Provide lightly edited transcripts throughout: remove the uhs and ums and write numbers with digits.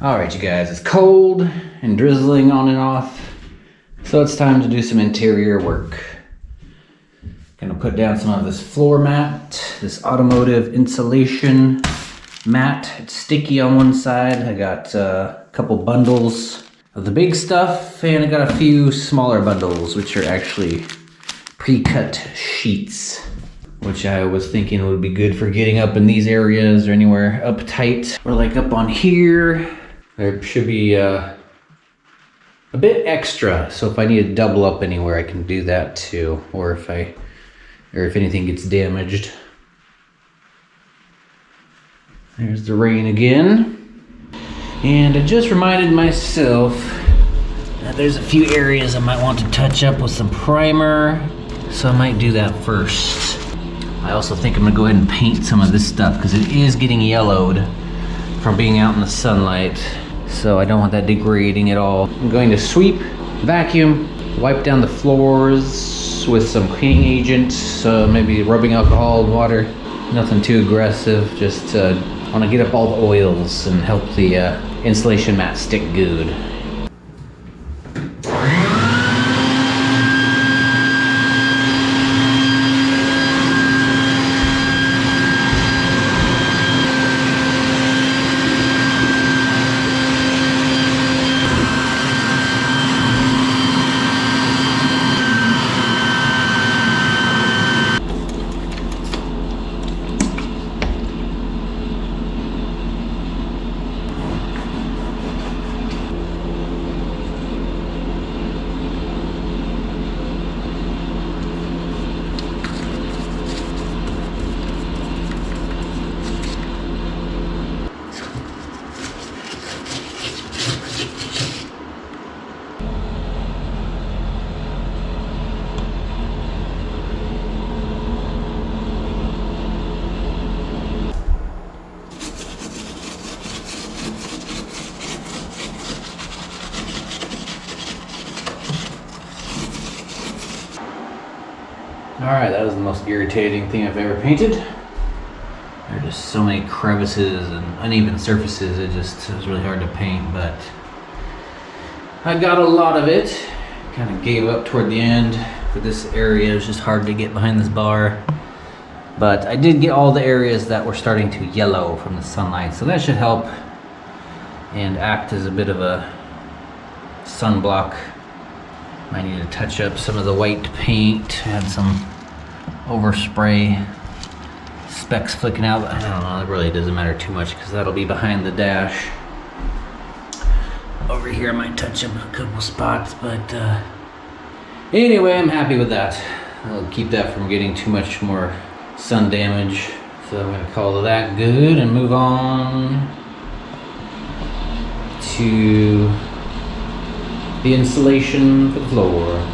Alright you guys, it's cold and drizzling on and off, so it's time to do some interior work. Gonna put down some of this floor mat, this automotive insulation mat. It's sticky on one side. I got a couple bundles of the big stuff, and I got a few smaller bundles, which are actually pre-cut sheets, which I was thinking would be good for getting up in these areas or anywhere up tight, or like up on here. There should be a bit extra, so if I need to double up anywhere, I can do that too, or if anything gets damaged. There's the rain again. And I just reminded myself that there's a few areas I might want to touch up with some primer, so I might do that first. I also think I'm gonna go ahead and paint some of this stuff because it is getting yellowed from being out in the sunlight. So I don't want that degrading at all. I'm going to sweep, vacuum, wipe down the floors with some cleaning agent, maybe rubbing alcohol and water. Nothing too aggressive, just want to get up all the oils and help the insulation mat stick good. Alright, that was the most irritating thing I've ever painted. There are just so many crevices and uneven surfaces, it was really hard to paint, but I got a lot of it. Kind of gave up toward the end, but this area is just hard to get behind this bar. But I did get all the areas that were starting to yellow from the sunlight, so that should help and act as a bit of a sunblock. Might need to touch up some of the white paint. Had some overspray specks flicking out. I don't know, it really doesn't matter too much because that'll be behind the dash. Over here I might touch up a couple spots, but anyway, I'm happy with that. I'll keep that from getting too much more sun damage. So I'm gonna call that good and move on to the insulation for the floor.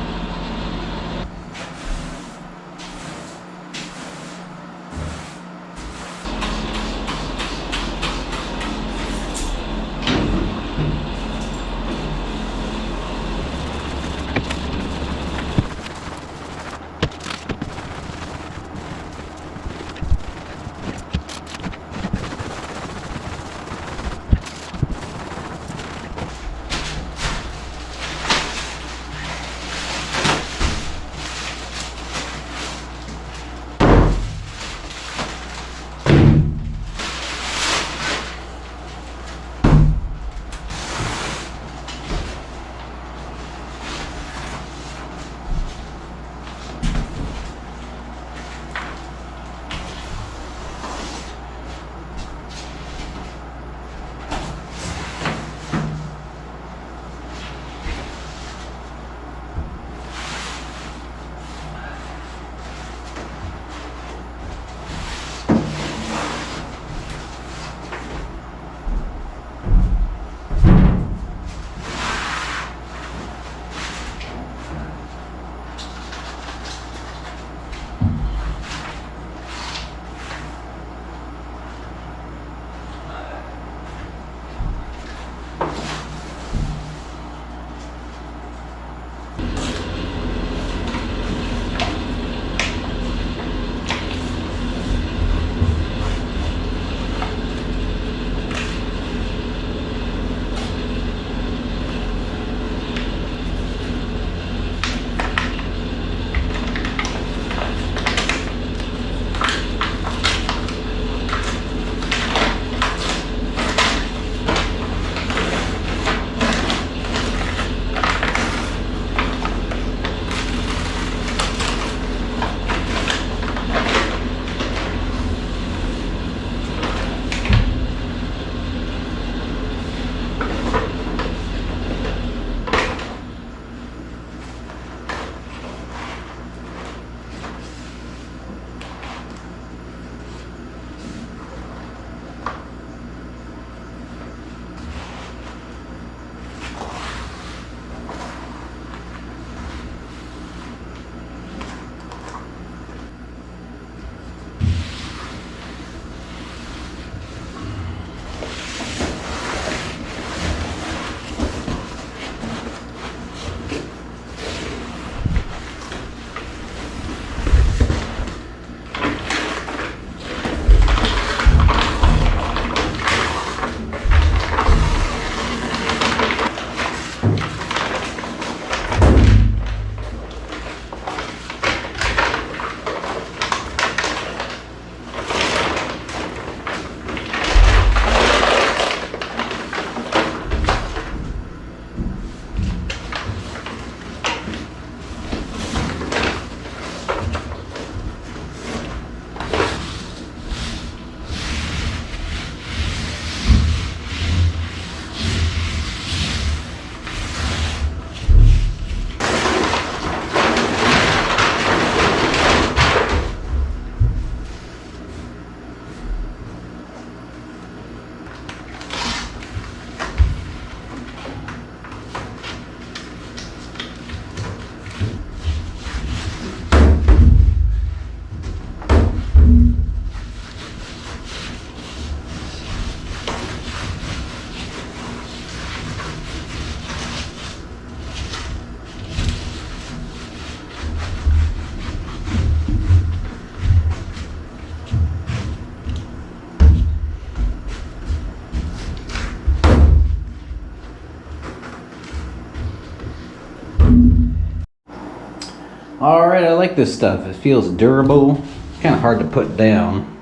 Alright, I like this stuff. It feels durable. It's kind of hard to put down.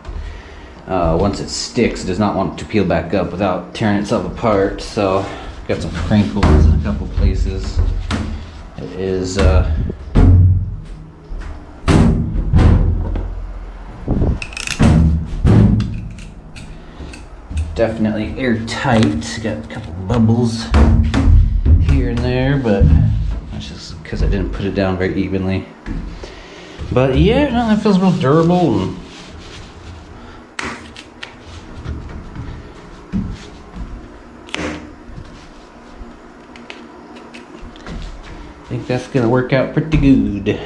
Once it sticks, it does not want to peel back up without tearing itself apart. So, got some crinkles in a couple places. It is definitely airtight. Got a couple bubbles here and there, but that's just because I didn't put it down very evenly. But yeah, no, that feels real durable. And I think that's gonna work out pretty good.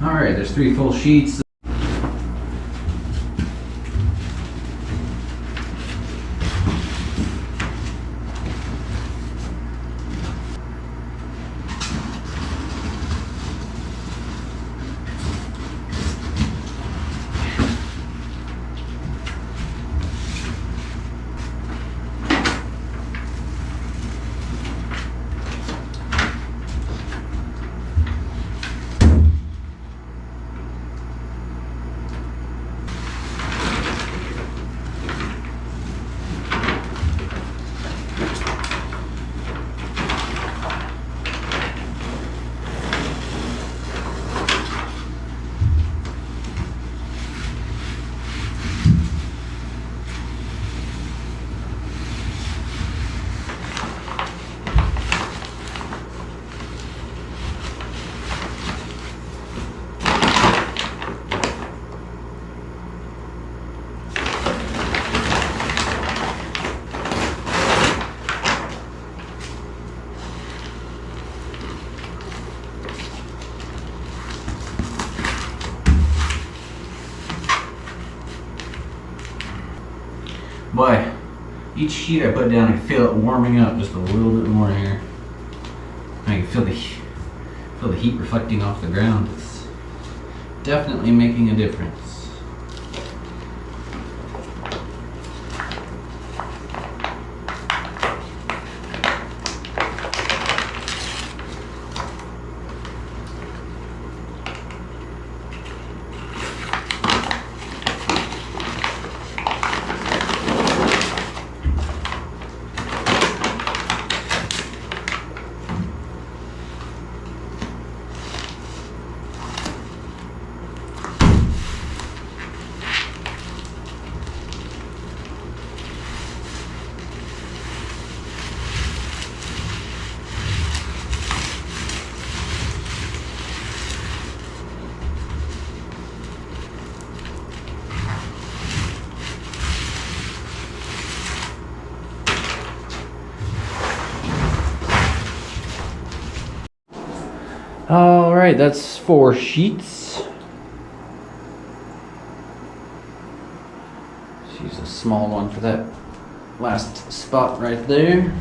Alright, there's 3 full sheets. Boy, each sheet I put down, I feel it warming up just a little bit more here. I can feel the heat reflecting off the ground. It's definitely making a difference. right, that's 4 sheets. Let's use a small one for that last spot right there.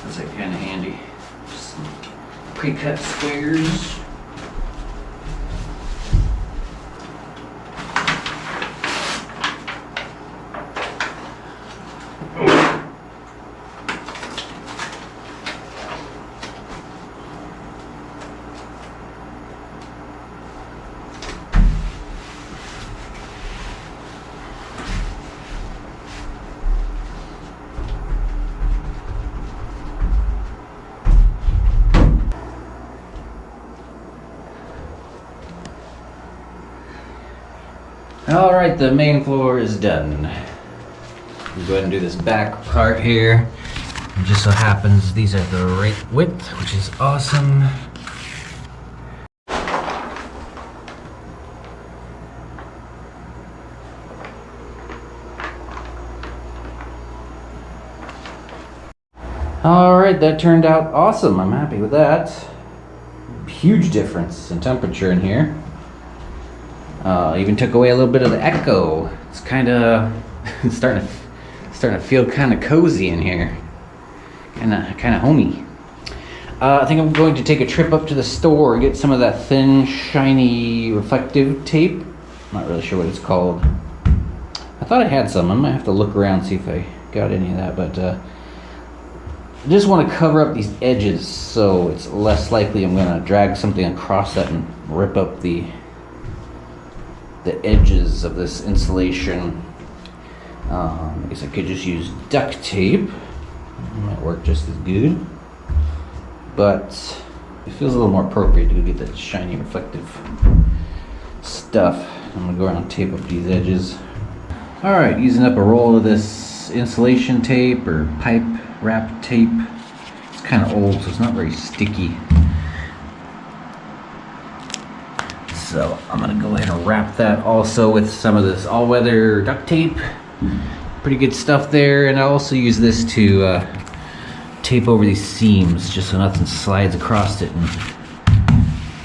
That's like kind of handy. Just some pre-cut squares. All right, the main floor is done. We'll go ahead and do this back part here. It just so happens these are the right width, which is awesome. All right, that turned out awesome. I'm happy with that. Huge difference in temperature in here. Even took away a little bit of the echo. It's kind of starting to feel kind of cozy in here, kind of homey. I think I'm going to take a trip up to the store and get some of that thin, shiny, reflective tape. I'm not really sure what it's called. I thought I had some. I might have to look around see if I got any of that, but I just want to cover up these edges so it's less likely I'm going to drag something across that and rip up the edges of this insulation. I guess I could just use duct tape. It might work just as good, but it feels a little more appropriate to go get that shiny reflective stuff. I'm gonna go around and tape up these edges. All right, using up a roll of this insulation tape or pipe wrap tape. It's kind of old, so it's not very sticky. So I'm gonna go ahead and wrap that also with some of this all-weather duct tape. Pretty good stuff there. And I'll also use this to tape over these seams just so nothing slides across it and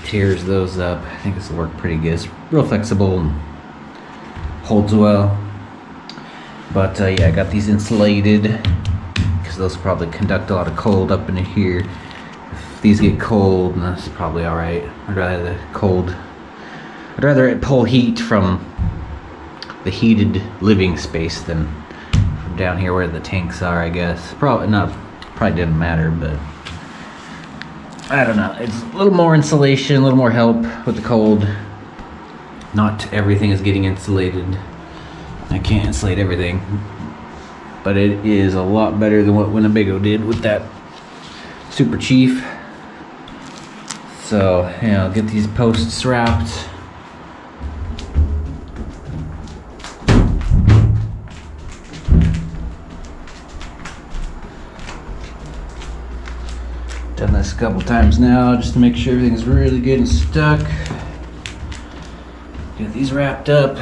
tears those up. I think this will work pretty good. It's real flexible and holds well. But yeah, I got these insulated because those probably conduct a lot of cold up into here. If these get cold, that's probably all right. I'd rather it pull heat from the heated living space than from down here where the tanks are, I guess. Probably didn't matter, but I don't know. It's a little more insulation, a little more help with the cold. Not everything is getting insulated. I can't insulate everything, but it is a lot better than what Winnebago did with that Super Chief. So, yeah, I'll get these posts wrapped. Done this a couple times now just to make sure everything's really good and stuck. Get these wrapped up.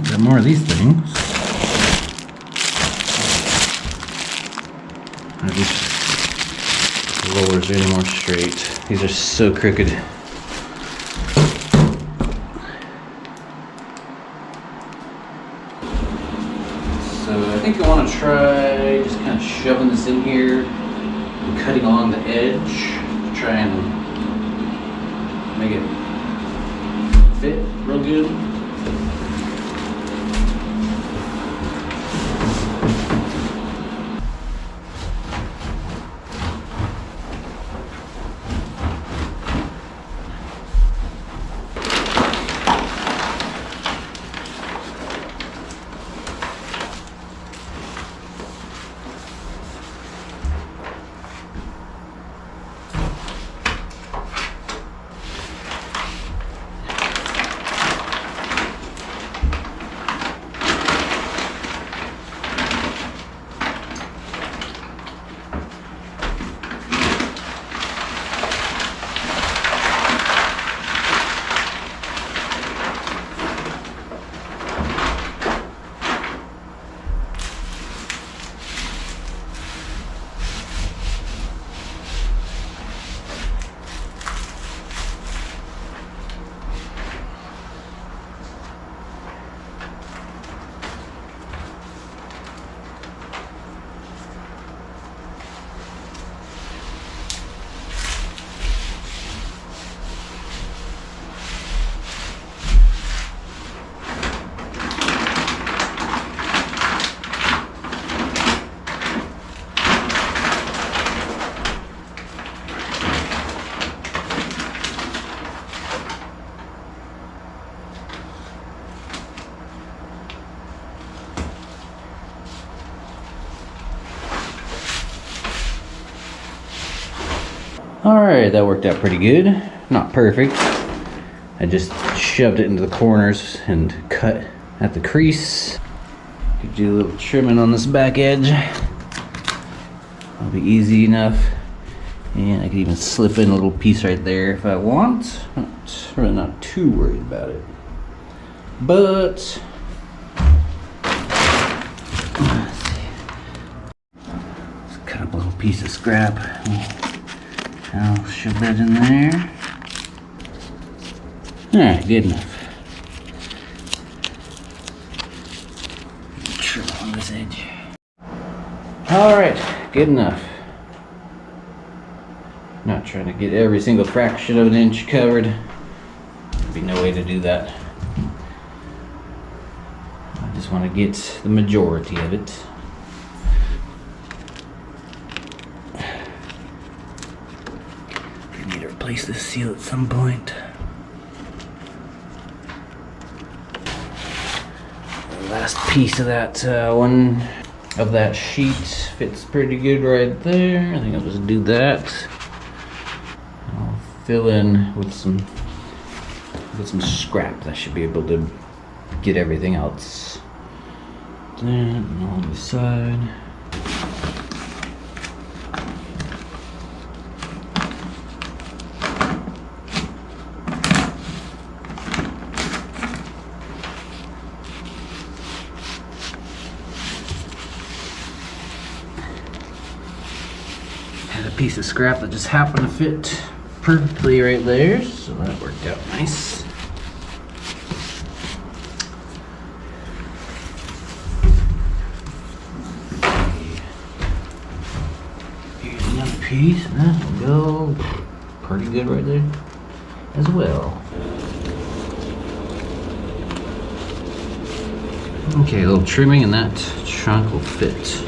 Got more of these things. Are these rollers any more straight? These are so crooked. So I think I want to try just kind of shoving this in here and cutting along the edge to try and make it fit real good. Alright, that worked out pretty good. Not perfect. I just shoved it into the corners and cut at the crease. Could do a little trimming on this back edge. That'll be easy enough. And I could even slip in a little piece right there if I want. Really not too worried about it. But let's cut up a little piece of scrap. I'll shove that in there. Alright, good enough. Trim on this edge. Alright, good enough. Not trying to get every single fraction of an inch covered. There'd be no way to do that. I just want to get the majority of it. I need to replace this seal at some point. The last piece of that one of that sheet fits pretty good right there. I think I'll just do that. I'll fill in with some scrap. That should be able to get everything else. Then on the side. Had a piece of scrap that just happened to fit perfectly right there, so that worked out nice. Here's another piece, and that'll go pretty good right there as well. Okay, a little trimming and that chunk will fit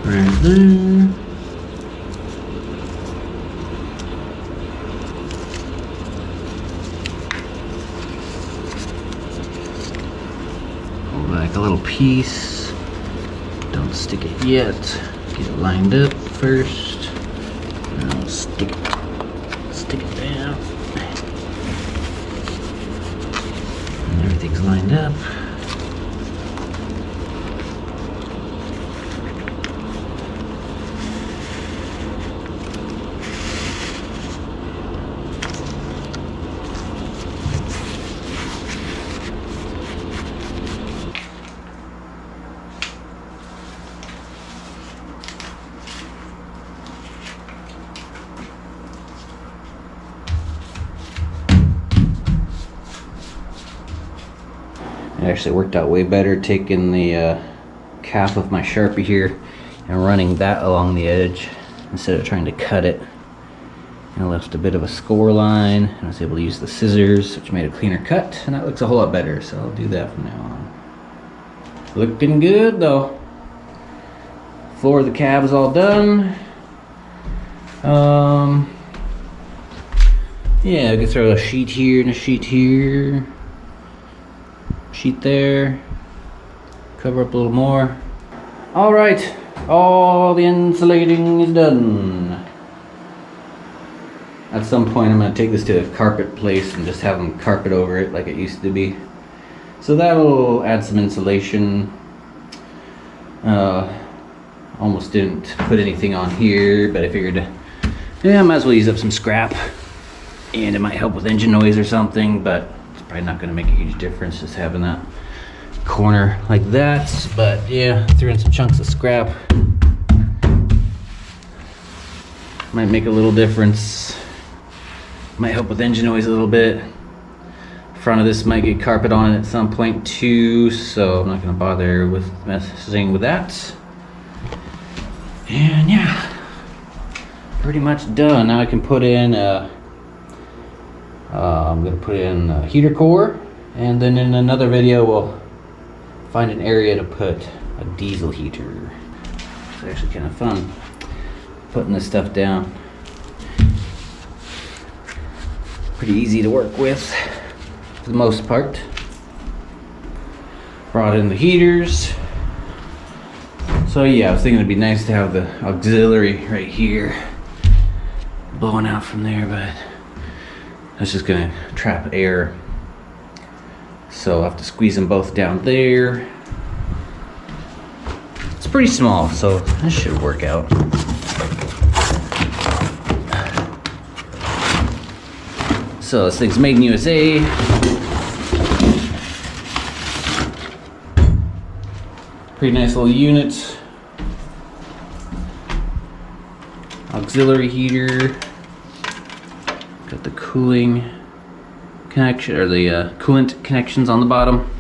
right there. Like a little piece. Don't stick it yet. Get it lined up first. Now stick it down. And everything's lined up. It actually worked out way better taking the cap of my Sharpie here and running that along the edge instead of trying to cut it. And I left a bit of a score line, and I was able to use the scissors, which made a cleaner cut, and that looks a whole lot better, so I'll do that from now on. Looking good though. Floor of the cab is all done. Yeah, I could throw a sheet here and a sheet here. Sheet there, cover up a little more. All right, all the insulating is done. At some point I'm gonna take this to a carpet place and just have them carpet over it like it used to be. So that'll add some insulation. Almost didn't put anything on here, but I figured, yeah, I might as well use up some scrap. And it might help with engine noise or something, but probably not going to make a huge difference just having that corner like that. But yeah, threw in some chunks of scrap. Might make a little difference. Might help with engine noise a little bit. Front of this might get carpet on it at some point too, so I'm not going to bother with messing with that. And yeah, pretty much done. Now I can put in I'm going to put in a heater core, and then in another video we'll find an area to put a diesel heater. It's actually kind of fun putting this stuff down. Pretty easy to work with for the most part. Brought in the heaters. So yeah, I was thinking it'd be nice to have the auxiliary right here. blowing out from there, but that's just gonna trap air. So I'll have to squeeze them both down there. It's pretty small, so this should work out. So this thing's made in USA. Pretty nice little unit. Auxiliary heater. Got the cooling connection, or the coolant connections on the bottom.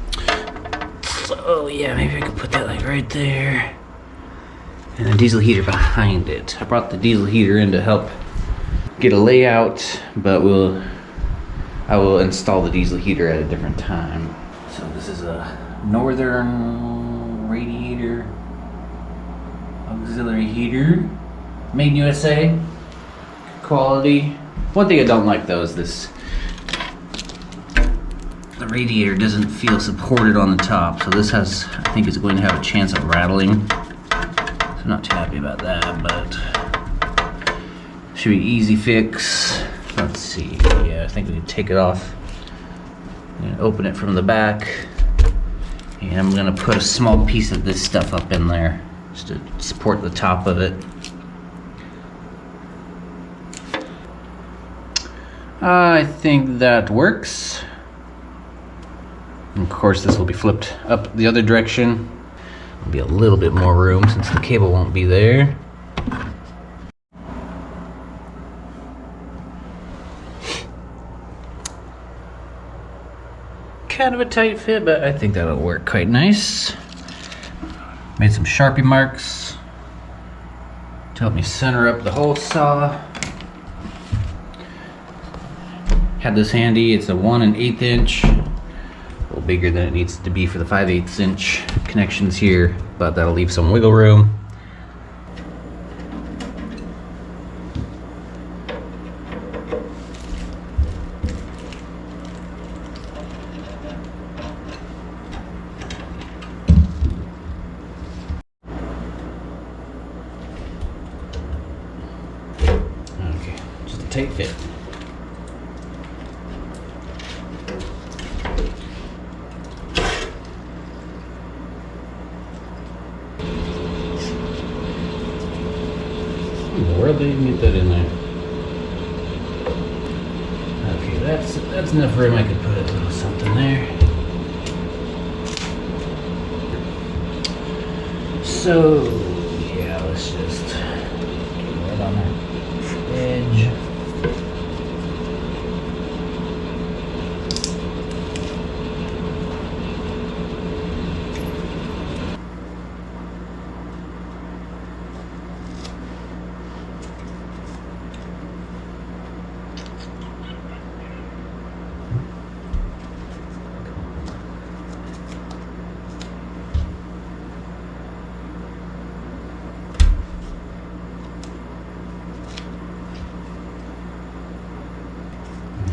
So, oh yeah, maybe I could put that like right there. And the diesel heater behind it. I brought the diesel heater in to help get a layout, but I will install the diesel heater at a different time. So this is a northern radiator auxiliary heater, made in USA. Good quality. One thing I don't like though is this. The radiator doesn't feel supported on the top, so this has, I think, is going to have a chance of rattling. So I'm not too happy about that, but should be easy fix. Let's see. Yeah, I think we can take it off and open it from the back. And I'm gonna put a small piece of this stuff up in there just to support the top of it. I think that works. And of course, this will be flipped up the other direction. There'll be a little bit more room since the cable won't be there. Kind of a tight fit, but I think that'll work quite nice. Made some Sharpie marks to help me center up the hole saw. Had this handy. It's a 1 1/8 inch. A little bigger than it needs to be for the 5/8 inch connections here, but that'll leave some wiggle room. Okay, just a tight fit. Where did you get that in there? Okay, that's enough room. I could put a little something there. So yeah, let's just get right on that edge.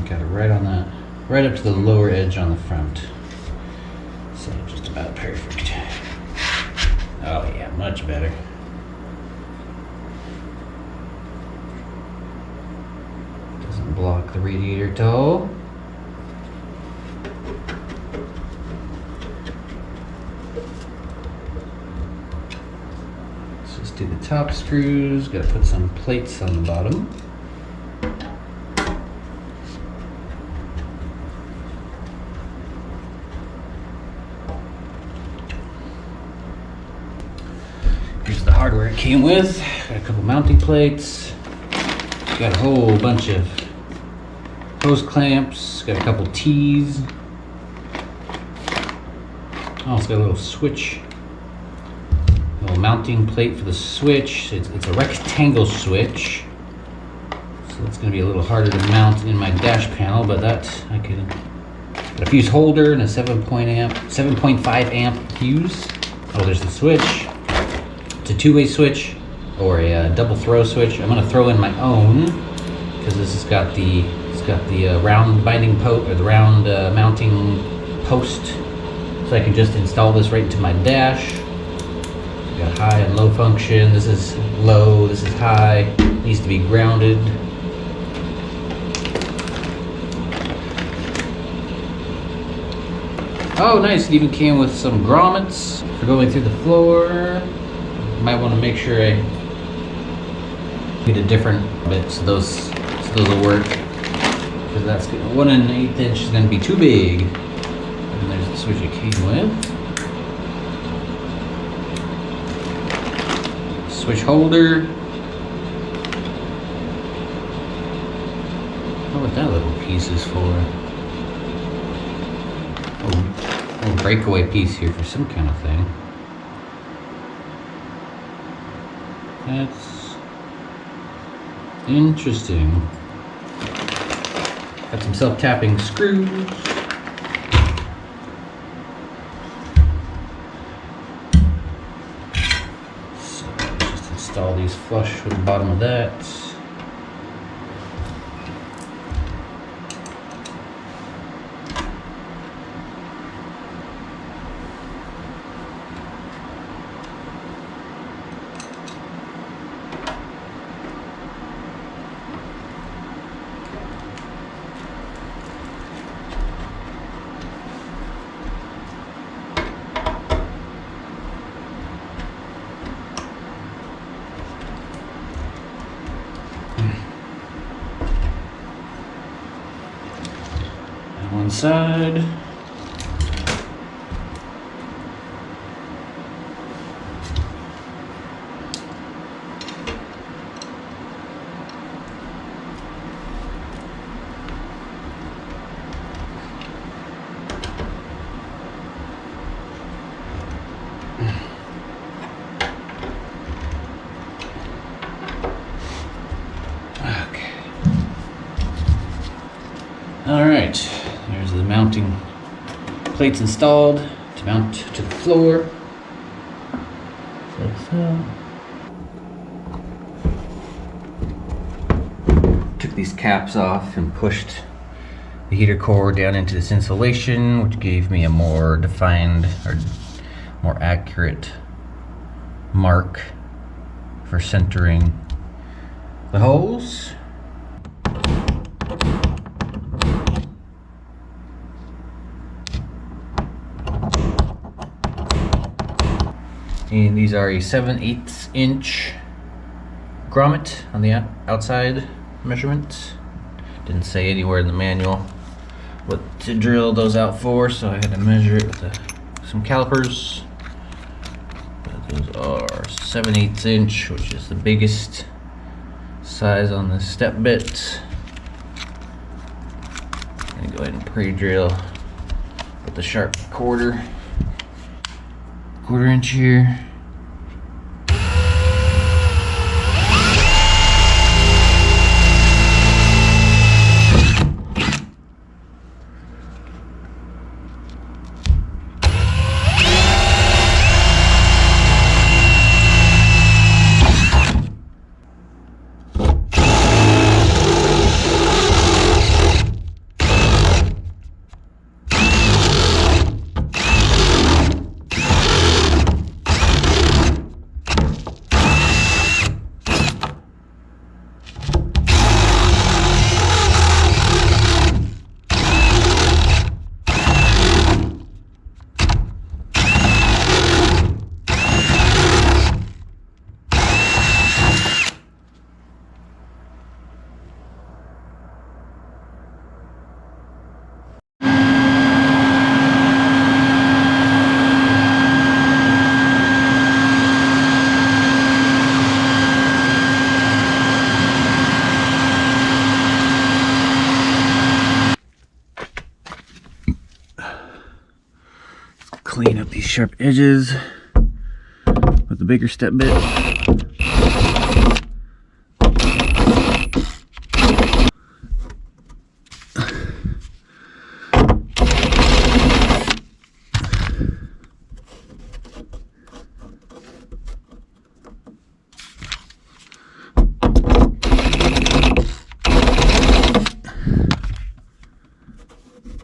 Got it right on that, right up to the lower edge on the front. So just about perfect. Oh yeah, much better. Doesn't block the radiator toe. Let's just do the top screws. Gotta put some plates on the bottom. Here's the hardware it came with. Got a couple mounting plates. Got a whole bunch of hose clamps. Got a couple T's. Oh, it's got a little switch. A little mounting plate for the switch. It's a rectangle switch. So it's going to be a little harder to mount in my dash panel, but that I could. Got a fuse holder and a 7.5 amp fuse. Oh, there's the switch. It's a two-way switch or a double throw switch. I'm gonna throw in my own because this has got the round binding post or the round mounting post, so I can just install this right into my dash. So got high and low function. This is low. This is high. Needs to be grounded. Oh, nice. It even came with some grommets for going through the floor. Might want to make sure I get a different bit so those will work. Because that's good. 1 1/8 inch is going to be too big. And there's the switch it came with. Switch holder. I don't know what that little piece is for. Oh, a breakaway piece here for some kind of thing. That's interesting. Got some self-tapping screws. So just install these flush with the bottom of that. One side. Okay. All right. There's the mounting plates installed to mount to the floor. Like so. Took these caps off and pushed the heater core down into this insulation, which gave me a more defined or more accurate mark for centering the holes. And these are a 7/8 inch grommet on the outside measurement. Didn't say anywhere in the manual what to drill those out for, so I had to measure it with some calipers. But those are 7/8 inch, which is the biggest size on the step bit. I'm gonna go ahead and pre-drill with the sharp quarter inch here. Clean up these sharp edges with the bigger step bit.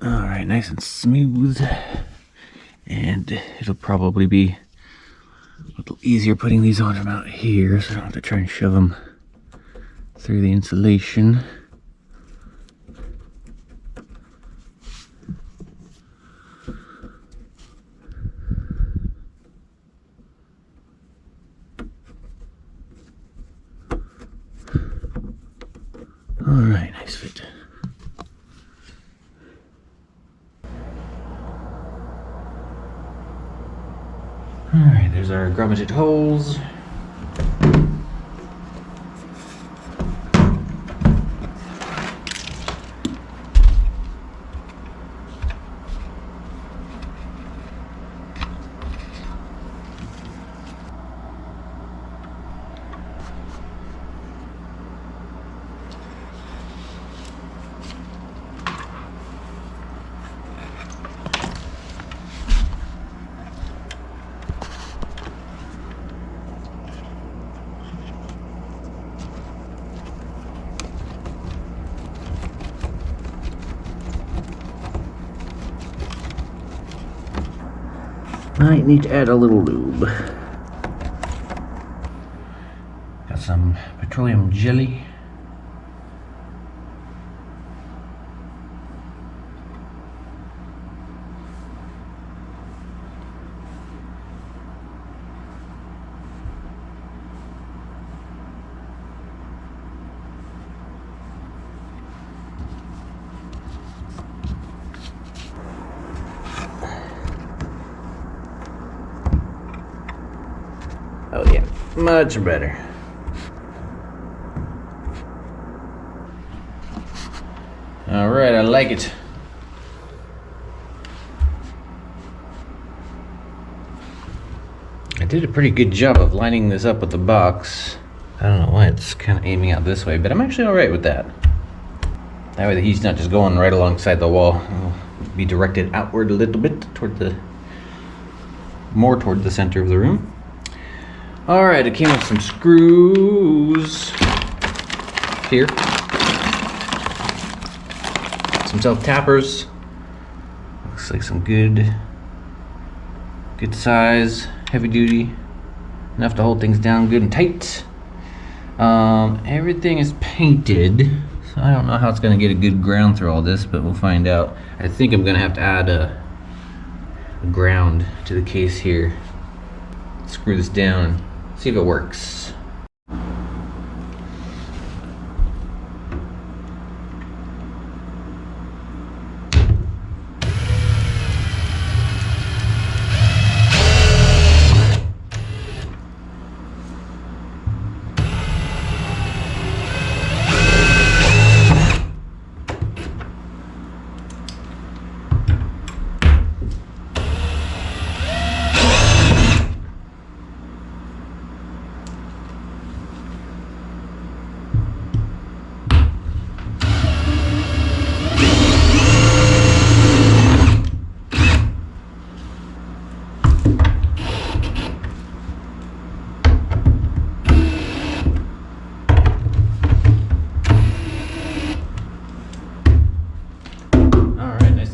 All right, nice and smooth. And it'll probably be a little easier putting these on from out here, so I don't have to try and shove them through the insulation. All right, nice fit. All right, there's our grommeted holes. Might need to add a little lube. Got some petroleum jelly. Oh yeah, much better. All right, I like it. I did a pretty good job of lining this up with the box. I don't know why it's kind of aiming out this way, but I'm actually all right with that. That way the heat's not just going right alongside the wall. It'll be directed outward a little bit more toward the center of the room. All right, it came with some screws here, some self-tappers. Looks like some good size, heavy duty, enough to hold things down good and tight. Everything is painted, so I don't know how it's gonna get a good ground through all this, but we'll find out. I think I'm gonna have to add a ground to the case here. Screw this down and see if it works.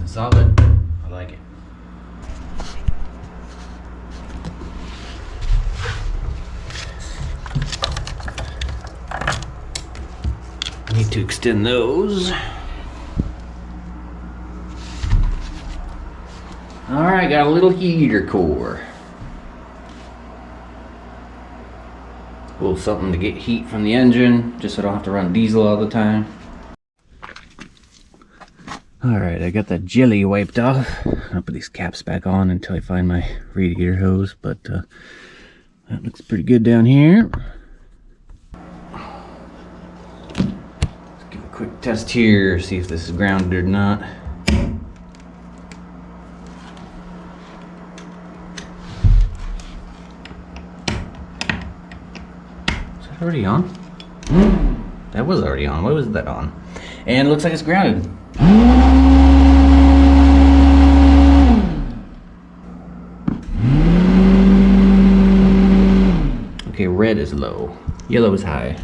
Solid. I like it. I need to extend those. All right, got a little heater core. A little something to get heat from the engine, just so I don't have to run diesel all the time. Alright, I got that jelly wiped off. I'll put these caps back on until I find my radiator hose, but that looks pretty good down here. Let's give a quick test here, see if this is grounded or not. Is that already on? That was already on. Why was that on? And it looks like it's grounded. Okay, red is low, yellow is high.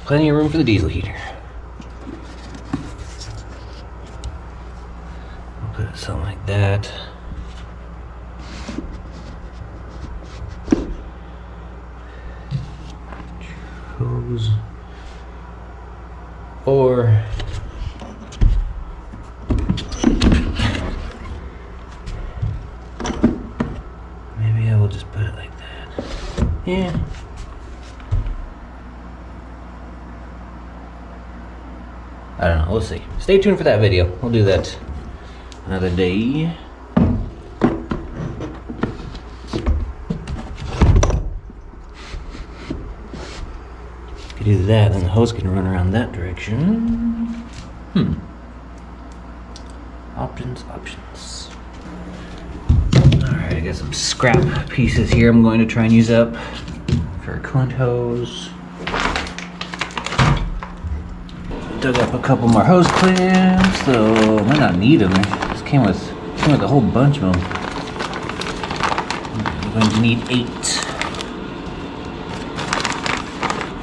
Plenty of room for the diesel heater. Put it something like that. Hose. Or I don't know, we'll see. Stay tuned for that video. We'll do that another day. If you do that, then the hose can run around that direction. Options. Alright, I got some scrap pieces here I'm going to try and use up for a coolant hose. Dug up a couple more hose clamps, though I might not need them. They just came with a whole bunch of them. I'm going to need 8.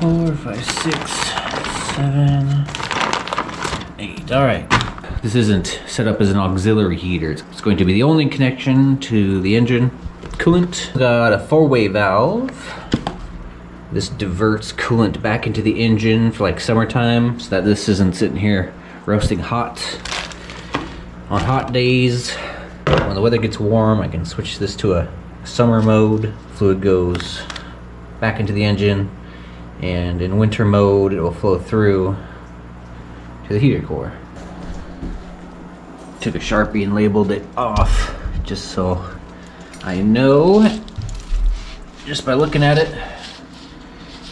4, 5, 6, 7, 8. Alright. This isn't set up as an auxiliary heater. It's going to be the only connection to the engine coolant. Got a 4-way valve. This diverts coolant back into the engine for like summertime so that this isn't sitting here roasting hot. On hot days, when the weather gets warm, I can switch this to a summer mode. Fluid goes back into the engine, and in winter mode, it will flow through to the heater core. Took a Sharpie and labeled it off just so I know, just by looking at it,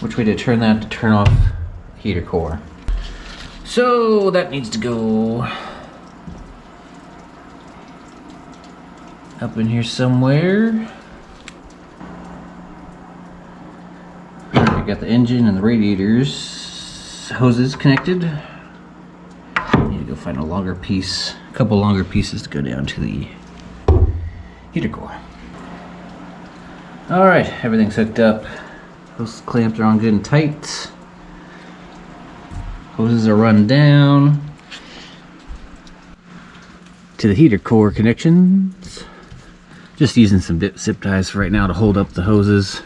which way to turn that to turn off the heater core. So that needs to go up in here somewhere. I got the engine and the radiators hoses connected. Need to go find a longer piece, a couple longer pieces to go down to the heater core. All right, everything's hooked up. Those clamps are on good and tight. Hoses are run down to the heater core connections. Just using some zip ties for right now to hold up the hoses.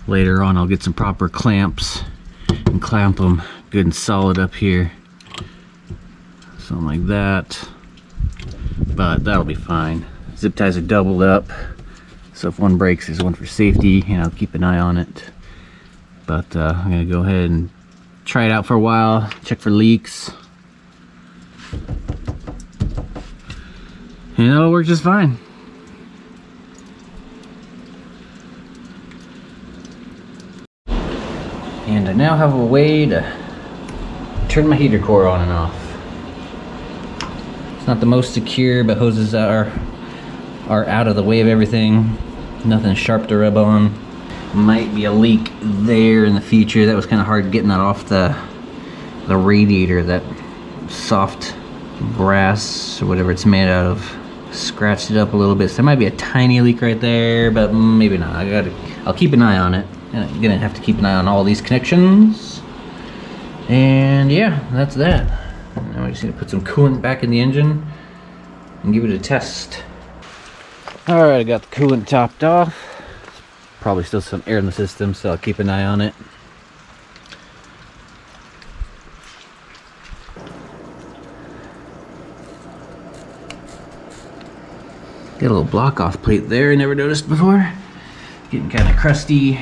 Later on, I'll get some proper clamps and clamp them good and solid up here. Something like that. But that'll be fine. Zip ties are doubled up, so if one breaks, there's one for safety, and I'll keep an eye on it. But I'm gonna go ahead and try it out for a while, check for leaks. And it'll work just fine. And I now have a way to turn my heater core on and off. It's not the most secure, but hoses are out of the way of everything. Nothing sharp to rub on. Might be a leak there in the future. That was kind of hard getting that off the radiator, that soft brass or whatever it's made out of. Scratched it up a little bit. So there might be a tiny leak right there, but maybe not. I'll keep an eye on it. And I'm gonna have to keep an eye on all these connections. And yeah, that's that. Now I just need to put some coolant back in the engine and give it a test. Alright, I got the coolant topped off. Probably still some air in the system, so I'll keep an eye on it. Got a little block off plate there I never noticed before. Getting kind of crusty,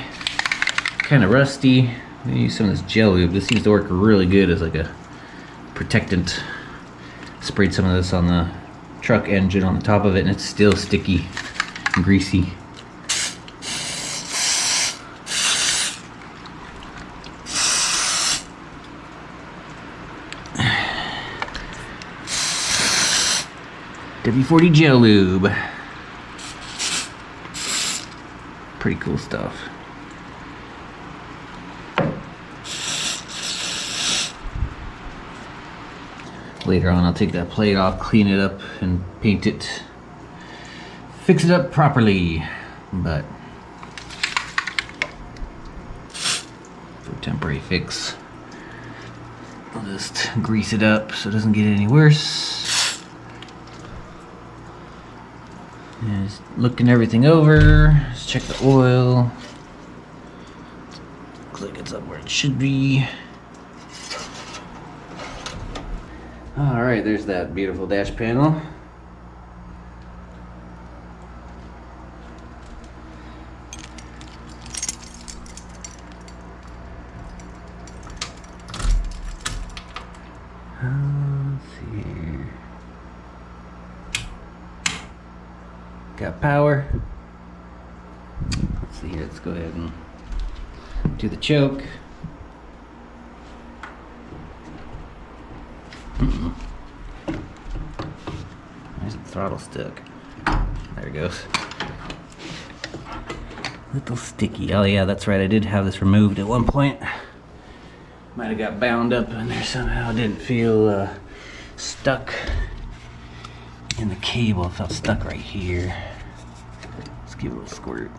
kind of rusty. I'm gonna use some of this gel lube. This seems to work really good as like a protectant. Sprayed some of this on the truck engine on the top of it, and it's still sticky and greasy. W40 gel lube. Pretty cool stuff. Later on, I'll take that plate off, clean it up, and paint it. Fix it up properly. But for a temporary fix, I'll just grease it up so it doesn't get any worse. And just looking everything over. Just check the oil. Looks like it's up where it should be. Alright, there's that beautiful dash panel. power. Let's see here, let's go ahead and do the choke. Where's the throttle stuck? There it goes. Little sticky. Oh yeah, that's right, I did have this removed at one point. Might have got bound up in there somehow. Didn't feel stuck in the cable. It felt stuck right here. Let's give it a little squirt.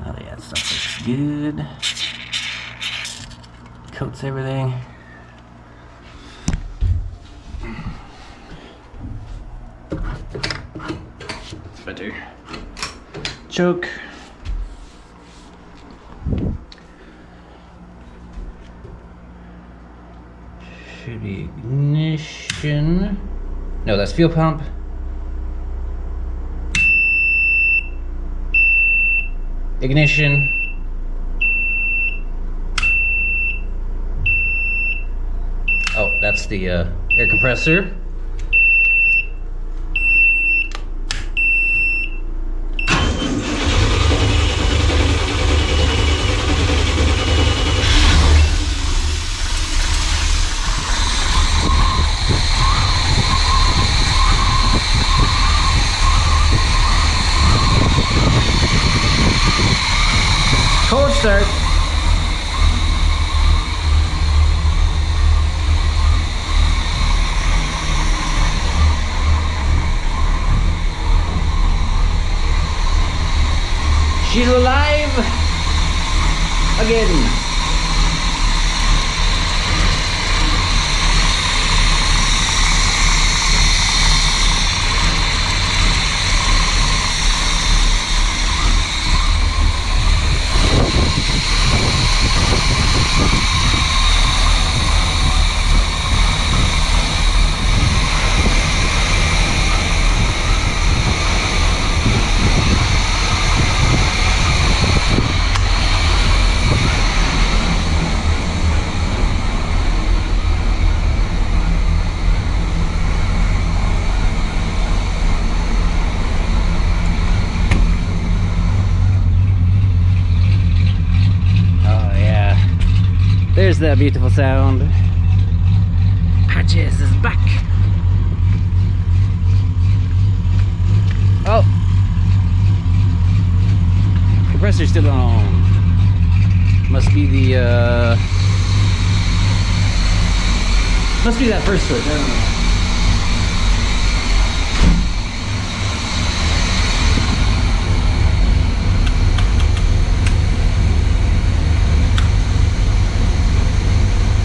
Oh yeah, that stuff looks good. Coats everything. It's better. Choke. Should be ignition. No, that's fuel pump. Ignition. Oh, that's the air compressor. Cold start. She's alive again. There's that beautiful sound. Patches is back. Oh, compressor's still on. Must be the must be that first switch. I don't know.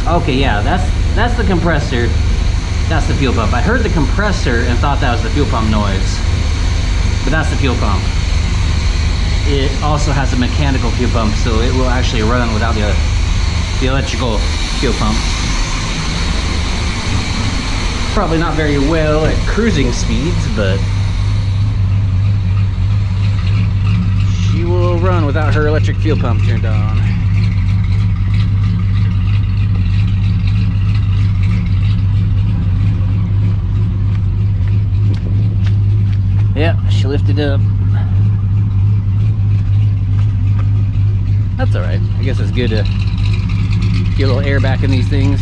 Okay, yeah, that's the compressor. That's the fuel pump. I heard the compressor and thought that was the fuel pump noise, but that's the fuel pump. It also has a mechanical fuel pump, so it will actually run without the electrical fuel pump. Probably not very well at cruising speeds, but she will run without her electric fuel pump turned on. Yeah, she lifted up. That's alright. I guess it's good to get a little air back in these things.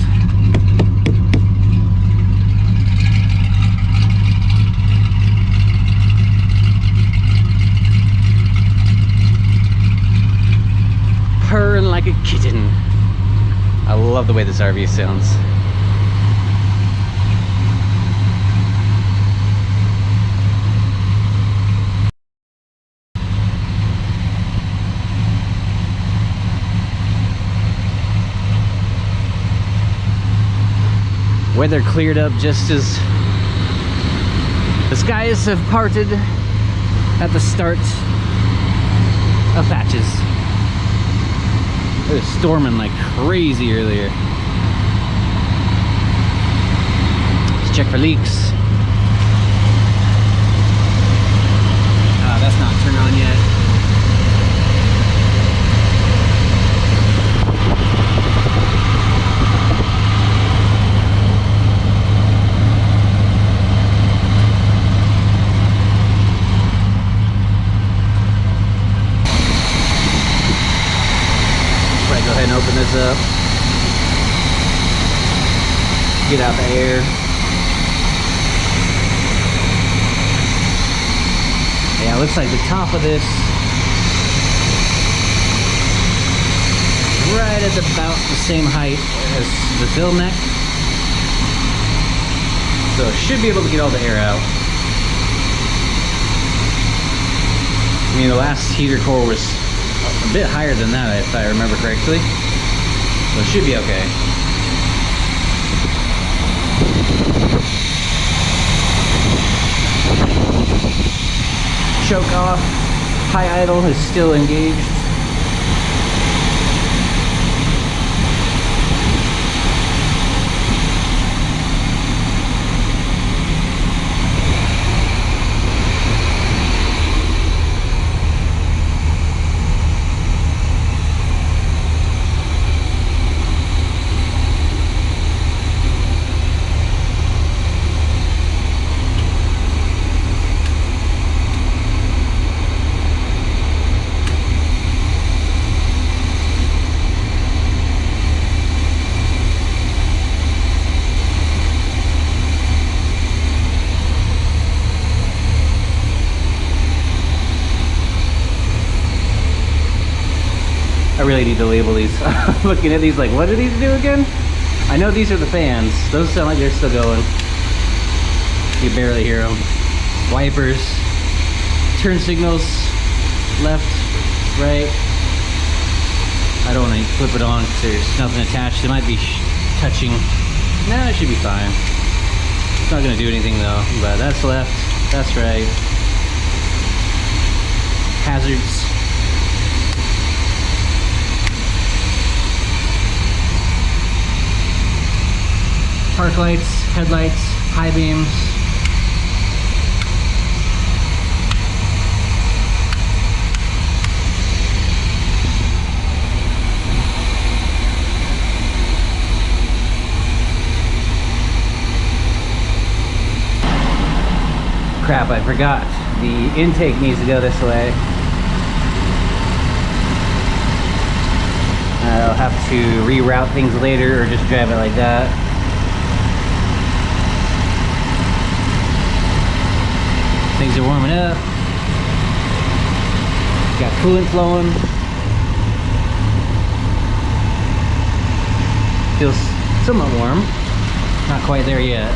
Purring like a kitten. I love the way this RV sounds. Weather cleared up just as the skies have parted at the start of patches. It was storming like crazy earlier. Let's check for leaks. That's not turned on yet. get out the air. Yeah, it looks like the top of this right at about the same height as the fill neck. So it should be able to get all the air out. I mean, the last heater core was a bit higher than that, if I remember correctly. So it should be okay. Choke off. High idle is still engaged. I really need to label these. Looking at these like, what do these do again? I know these are the fans. Those sound like they're still going. You barely hear them. Wipers. Turn signals. Left, right. I don't want to flip it on because there's nothing attached. It might be touching. Nah, it should be fine. It's not going to do anything though. But that's left. That's right. Hazards. Park lights, headlights, high beams. Crap, I forgot. The intake needs to go this way. I'll have to reroute things later or just drive it like that. Things are warming up. Got coolant flowing. Feels somewhat warm. Not quite there yet.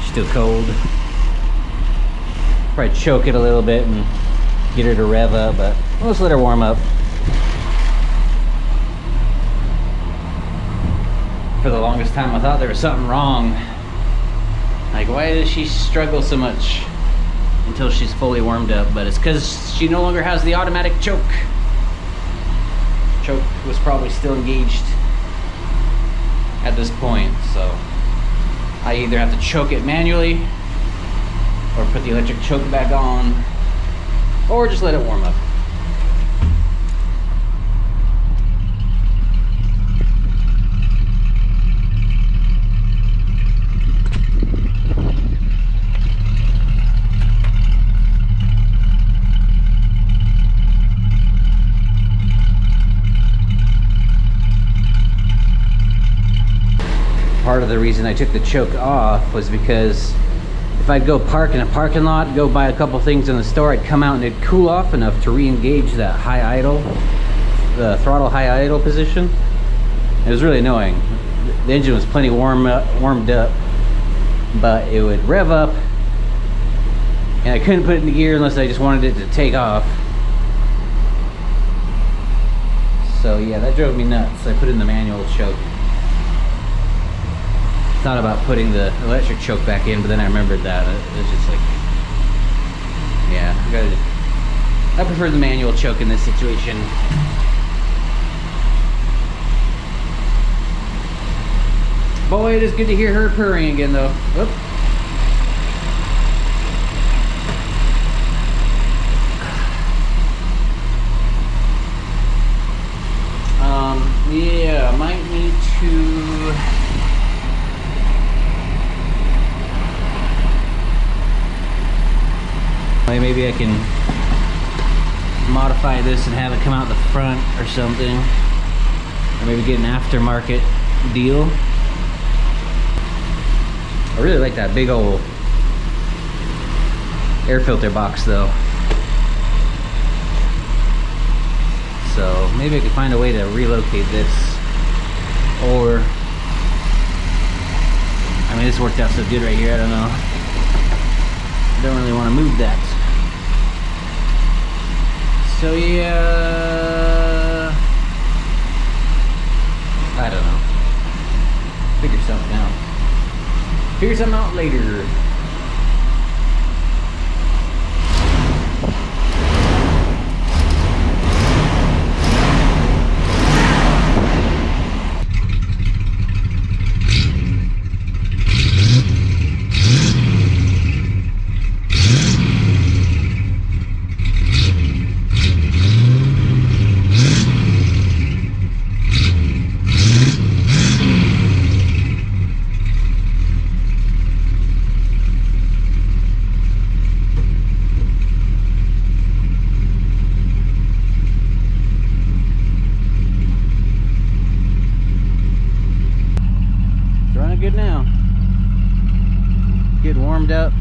Still cold. Probably choke it a little bit and get her to rev up, but we'll just let her warm up. For the longest time I thought there was something wrong. Like, why does she struggle so much until she's fully warmed up? But it's because she no longer has the automatic choke. Choke was probably still engaged at this point, so I either have to choke it manually or put the electric choke back on, or just let it warm up. Part of the reason I took the choke off was because if I'd go park in a parking lot, go buy a couple things in the store, I'd come out and it'd cool off enough to re-engage that high idle, the throttle high idle position. It was really annoying. The engine was plenty warmed up, but it would rev up, and I couldn't put it into gear unless I just wanted it to take off. So yeah, that drove me nuts. I put in the manual choke. Thought about putting the electric choke back in, but then I remembered that it was just like, yeah, I prefer the manual choke in this situation. Boy, it is good to hear her purring again though. Whoop. Yeah, I might need to Maybe I can modify this and have it come out the front or something. Or maybe get an aftermarket deal. I really like that big old air filter box though. So maybe I could find a way to relocate this. Or, I mean, this worked out so good right here, I don't know. I don't really want to move that. So yeah, I don't know. Figure something out. Figure something out later. Good now. Getting warmed up.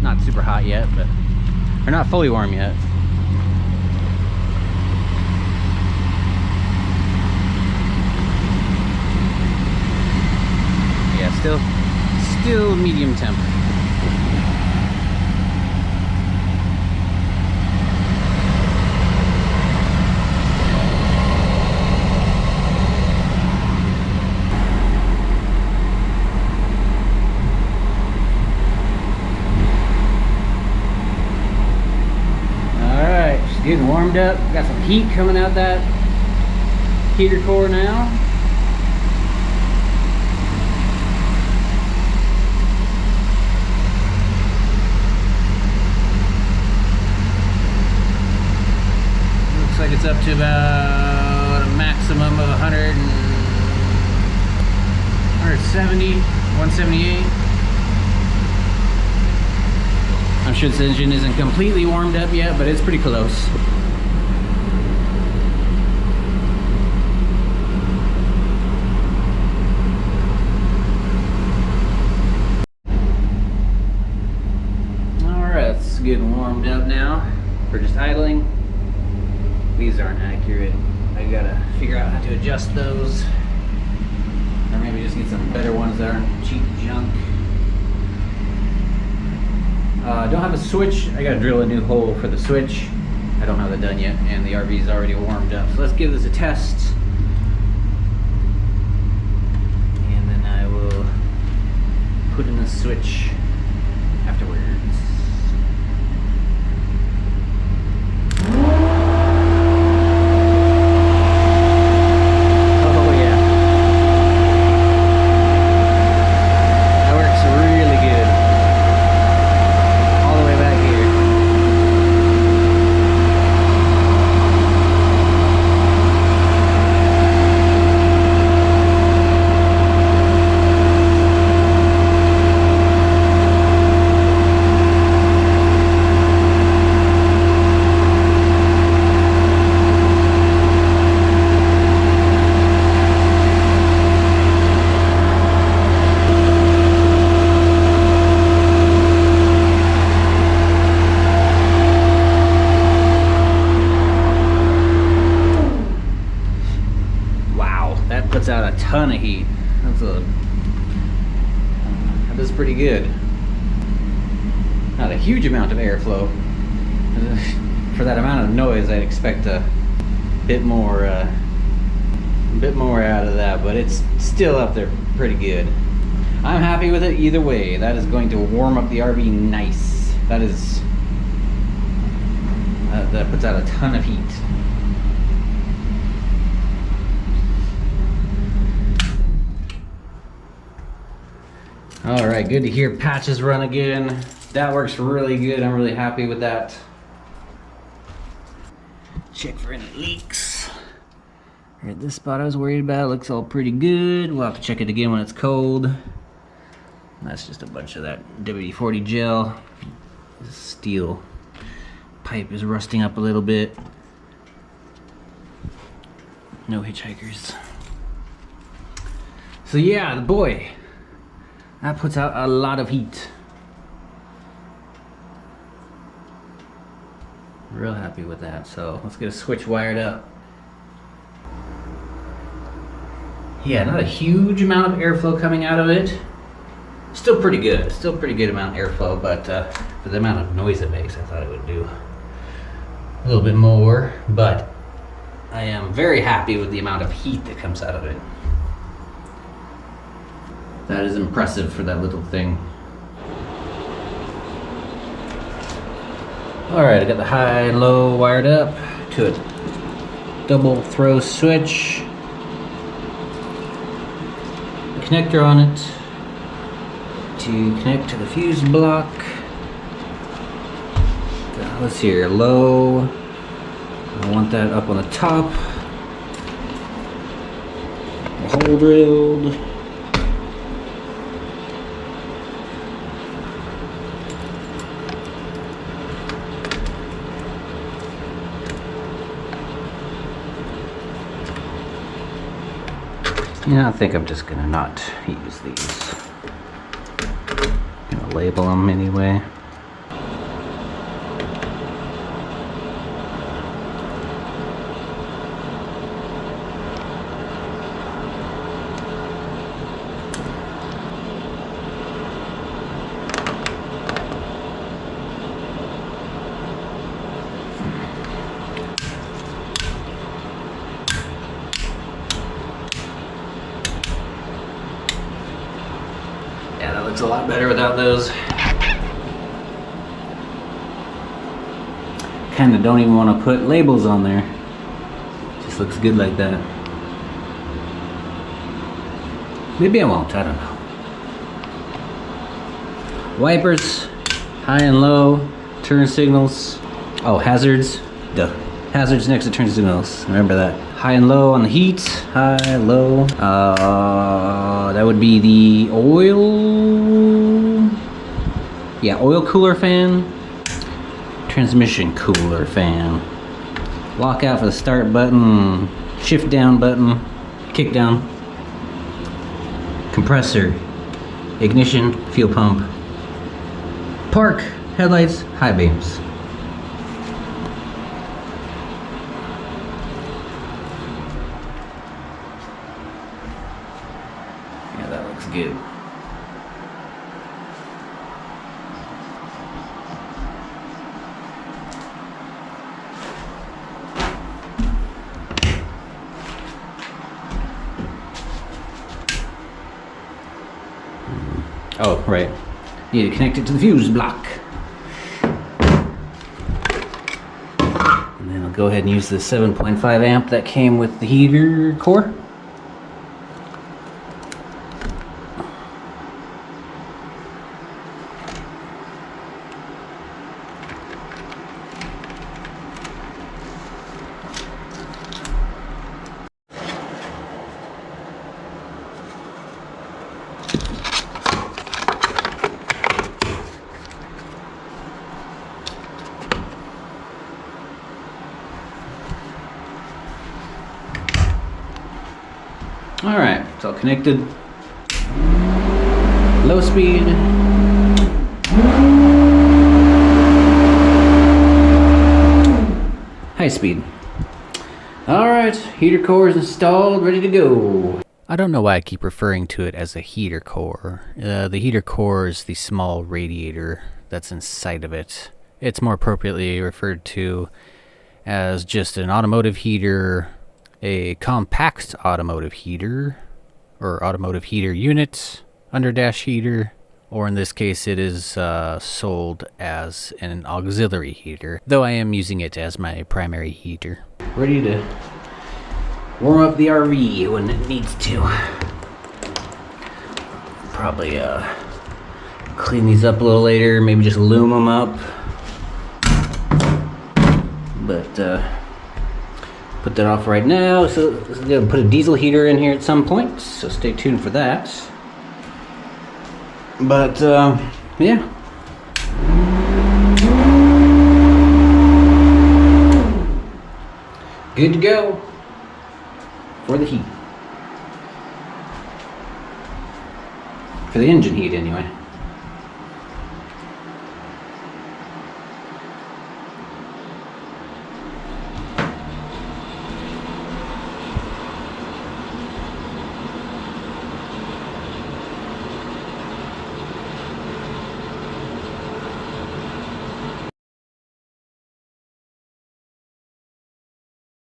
Not super hot yet, but or not fully warm yet. Yeah, still medium temp. Getting warmed up, got some heat coming out that heater core now. Looks like it's up to about a maximum of 170, 178. I'm sure this engine isn't completely warmed up yet, but it's pretty close. Alright, it's getting warmed up now for just idling. These aren't accurate. I gotta figure out how to adjust those. Or maybe just get some better ones that aren't cheap junk. Don't have a switch. I gotta drill a new hole for the switch. I don't have that done yet, and the RV is already warmed up. So let's give this a test. And then I will put in the switch afterwards. Puts out a ton of heat. That is pretty good. Not a huge amount of airflow. For that amount of noise, I'd expect a bit more out of that, but it's still up there pretty good. I'm happy with it either way. That is going to warm up the RV nice. That is that puts out a ton of heat. All right, good to hear patches run again. That works really good. I'm really happy with that. Check for any leaks. Right, this spot I was worried about looks all pretty good. We'll have to check it again when it's cold. That's just a bunch of that WD-40 gel. This steel pipe is rusting up a little bit. No hitchhikers. So yeah, boy, that puts out a lot of heat. Real happy with that. So let's get a switch wired up. Yeah, not a huge amount of airflow coming out of it. Still pretty good. Still pretty good amount of airflow, but for the amount of noise it makes, I thought it would do a little bit more. But I am very happy with the amount of heat that comes out of it. That is impressive for that little thing. Alright, I got the high and low wired up to a double throw switch. Connector on it to connect to the fuse block. Let's see here, low. I want that up on the top. Hole drilled. Yeah, I think I'm just gonna not use these. Gonna label them anyway. Yeah, that looks a lot better without those. Kinda don't even want to put labels on there. Just looks good like that. Maybe I won't, I don't know. Wipers, high and low, turn signals. Oh, hazards. Duh. Hazards next to turn signals. Remember that. High and low on the heat. High, low. That would be the oil. Yeah, oil cooler fan. Transmission cooler fan. Lockout for the start button. Shift down button. Kick down. Compressor. Ignition. Fuel pump. Park. Headlights. High beams. Good. Oh, right. Need to connect it to the fuse block. And then I'll go ahead and use the 7.5 amp that came with the heater core. Alright, it's all connected. Low speed. High speed. Alright, heater core is installed, ready to go. I don't know why I keep referring to it as a heater core. The heater core is the small radiator that's inside of it. It's more appropriately referred to as just an automotive heater, a compact automotive heater, or automotive heater unit, underdash heater, or in this case it is sold as an auxiliary heater, though I am using it as my primary heater. Ready to warm up the RV when it needs to. Probably clean these up a little later, maybe just loom them up. But put that off right now. So I'm gonna put a diesel heater in here at some point, so stay tuned for that. But yeah, good to go for the heat. For the engine heat, anyway.